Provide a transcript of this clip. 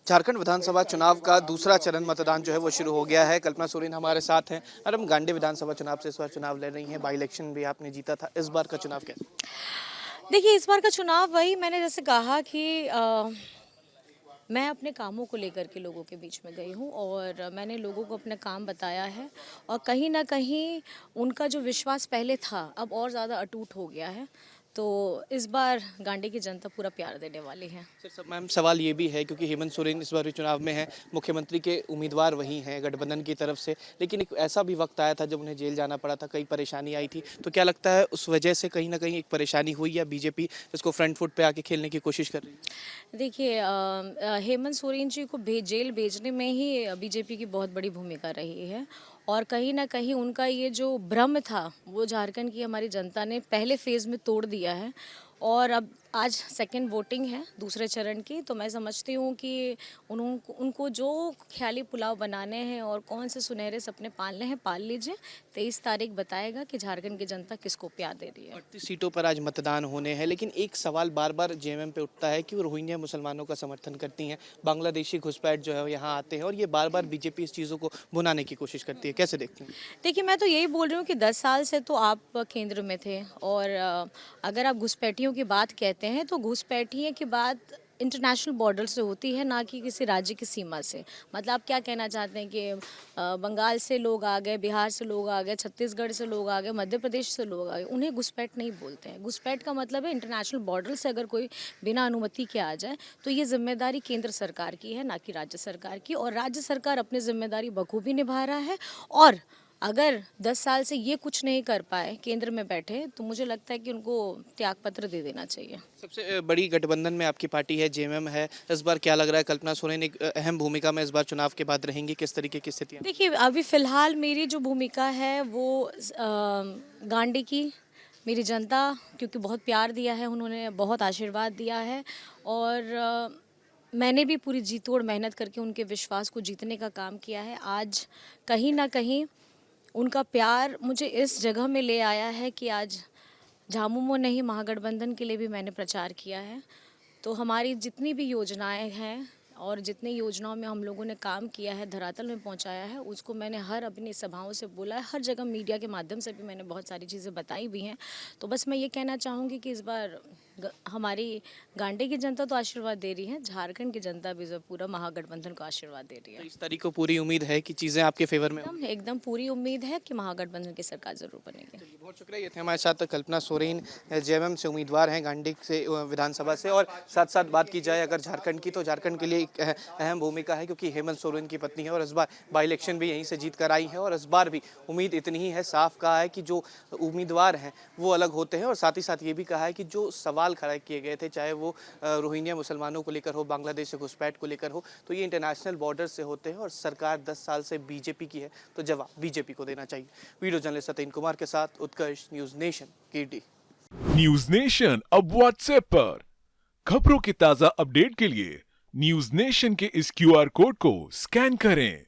झारखंड विधानसभा चुनाव का दूसरा चरण मतदान जो है वो शुरू हो गया है। कल्पना सोरेन हमारे साथ हैं और हम गांडी विधानसभा चुनाव से इस बार चुनाव लड़ रही हैं। बाई इलेक्शन भी आपने जीता था, इस बार का चुनाव कैसा? देखिए, इस बार का चुनाव वही मैंने जैसे कहा कि मैं अपने कामों को लेकर के लोगों के बीच में गई हूँ और मैंने लोगों को अपना काम बताया है और कहीं ना कहीं उनका जो विश्वास पहले था अब और ज़्यादा अटूट हो गया है। तो इस बार गांडी की जनता पूरा प्यार देने वाली है। मैम सवाल ये भी है क्योंकि हेमंत सोरेन इस बार भी चुनाव में है, मुख्यमंत्री के उम्मीदवार वही हैं गठबंधन की तरफ से, लेकिन एक ऐसा भी वक्त आया था जब उन्हें जेल जाना पड़ा था, कई परेशानी आई थी। तो क्या लगता है उस वजह से कहीं ना कहीं एक परेशानी हुई या बीजेपी इसको फ्रंट फुट पे आके खेलने की कोशिश कर रही है? देखिए, हेमंत सोरेन जी को जेल भेजने में ही बीजेपी की बहुत बड़ी भूमिका रही है और कहीं ना कहीं उनका ये जो भ्रम था वो झारखंड की हमारी जनता ने पहले फेज में तोड़ दिया है और अब आज सेकंड वोटिंग है दूसरे चरण की। तो मैं समझती हूँ कि उनको जो ख्याली पुलाव बनाने हैं और कौन से सुनहरे सपने पालने हैं पाल लीजिए। 23 तारीख बताएगा कि झारखंड की जनता किसको प्यार दे रही है। 38 सीटों पर आज मतदान होने हैं, लेकिन एक सवाल बार बार जेएमएम पे उठता है कि वो रोहिंग्या मुसलमानों का समर्थन करती हैं, बांग्लादेशी घुसपैठ जो है वो यहाँ आते हैं और ये बार बार बीजेपी इस चीज़ों को भुनाने की कोशिश करती है। कैसे देखती हैं? देखिए, मैं तो यही बोल रही हूँ कि 10 साल से तो आप केंद्र में थे और अगर आप घुसपैठियों की बात कहते हैं तो घुसपैठियों की बात इंटरनेशनल बॉर्डर से होती है, ना कि किसी राज्य की सीमा से। मतलब आप क्या कहना चाहते हैं कि बंगाल से लोग आ गए, बिहार से लोग आ गए, छत्तीसगढ़ से लोग आ गए, मध्य प्रदेश से लोग आ गए, उन्हें घुसपैठ नहीं बोलते हैं। घुसपैठ का मतलब है इंटरनेशनल बॉर्डर से अगर कोई बिना अनुमति के आ जाए तो ये जिम्मेदारी केंद्र सरकार की है, ना कि राज्य सरकार की। और राज्य सरकार अपनी जिम्मेदारी बखूबी निभा रहा है और अगर 10 साल से ये कुछ नहीं कर पाए केंद्र में बैठे तो मुझे लगता है कि उनको त्यागपत्र दे देना चाहिए। सबसे बड़ी गठबंधन में आपकी पार्टी है, जेएमएम है। इस बार क्या लग रहा है कल्पना सोरेन एक अहम भूमिका में इस बार चुनाव के बाद रहेंगी, किस तरीके की स्थितियां? देखिए, अभी फ़िलहाल मेरी जो भूमिका है वो गांडी की मेरी जनता, क्योंकि बहुत प्यार दिया है उन्होंने, बहुत आशीर्वाद दिया है और मैंने भी पूरी जी तोड़ मेहनत करके उनके विश्वास को जीतने का काम किया है। आज कहीं ना कहीं उनका प्यार मुझे इस जगह में ले आया है कि आज झामुमो नहीं, महागठबंधन के लिए भी मैंने प्रचार किया है। तो हमारी जितनी भी योजनाएं हैं और जितनी योजनाओं में हम लोगों ने काम किया है, धरातल में पहुंचाया है, उसको मैंने हर अपनी सभाओं से बोला है, हर जगह मीडिया के माध्यम से भी मैंने बहुत सारी चीज़ें बताई भी हैं। तो बस मैं ये कहना चाहूँगी कि इस बार हमारी गांडी की जनता तो आशीर्वाद दे रही है, झारखंड की जनता भी जो पूरा महागठबंधन को आशीर्वाद दे रही है। तो इस तारीख को पूरी उम्मीद है कि चीज़ें आपके फेवर में होंगी? एकदम एकदम पूरी उम्मीद है कि महागठबंधन की सरकार जरूर बनेगी। बहुत शुक्रिया। ये थे हमारे साथ कल्पना सोरेन, जेएमएम से उम्मीदवार हैं गांडी से विधानसभा से। और साथ साथ बात की जाए अगर झारखंड की, तो झारखंड के लिए एक अहम भूमिका है क्योंकि हेमंत सोरेन की पत्नी है और इस बार बाई इलेक्शन भी यहीं से जीत कर आई है और इस बार भी उम्मीद इतनी ही है, साफ कहा है कि जो उम्मीदवार हैं वो अलग होते हैं और साथ ही साथ ये भी कहा है कि जो सवाल खड़े किए गए थे, चाहे वो रोहिंग्या मुसलमानों को लेकर हो, बांग्लादेश से घुसपैठ को लेकर हो, तो ये इंटरनेशनल बॉर्डर से होते हैं और सरकार 10 साल से बीजेपी की है, तो जवाब बीजेपी को देना चाहिए। वीडियो जर्नलिस्ट सतीन कुमार के साथ उत्कर्ष, न्यूज़ नेशन कीडी। न्यूज नेशन अब व्हाट्सएप पर खबरों की ताजा अपडेट के लिए न्यूज नेशन के इस क्यूआर कोड को स्कैन करें।